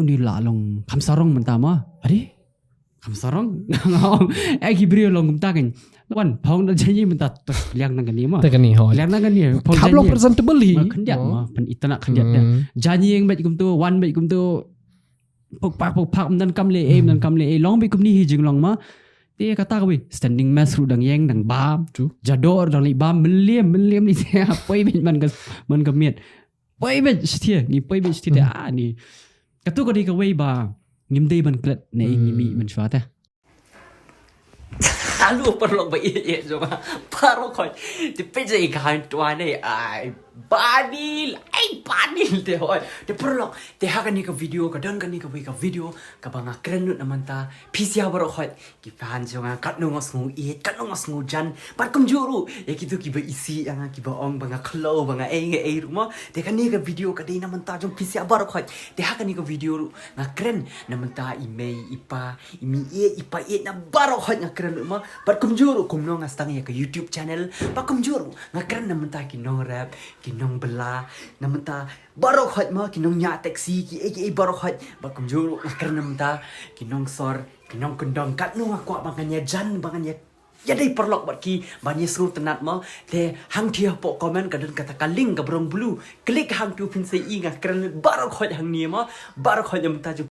ni la long kham sarong mentama ade kham sarong Gabriel long kumta kan lawan phong dan janji minta liang nang ni mahแต่กันนี่หอย liang nang niขับรถ presentable มาขันยัดมาเป็นอิตนะขันยัดเนี่ยjanji yang baik kum tu wan baik kum tu pok pak dan kam le dan kam le long baik kum ni hijing long ma dia kata kau standing match ru dang yang dang bam jador dang li bam meliam ni dia poi bet man ka miet poi bet setia ni poi bet setia ni katu ko di ka wei ba ngim dei ban klet ne mi man shwa ta Lalu perlu baik cuma baru kau dipeja ikan tua ni banil deh hoy de perlu deh akan ni ke video kadang kan ni ke video ke bangga keren nut namanta pisia baru hoy kipan cuma kat nongos ngu jan parkum juru ya gitu kiba isi yang kiba ong bangga klo bangga rumah deh kan ni ke video kadai namanta jom pisia baru hoy deh akan ni ke video ngak keren namanta email ipa na baru hoy ngak keren rumah parkum juru kumno ngastang ya ke YouTube channel parkum juru ngak keren namanta kinong rap kinong bela namanta baru hoy ma kinong nya taxi ki baru hoy parkum juru ngak keren namanta kinong sor kinong kundong kat no aku banganya jan banganya ya dai perlok bat ki banya seru tenat ma te hang dia po komen kadan katakan link ke brong blue klik hang tu pin sei inga keren baru hoy hang ni ma baru hoy namanta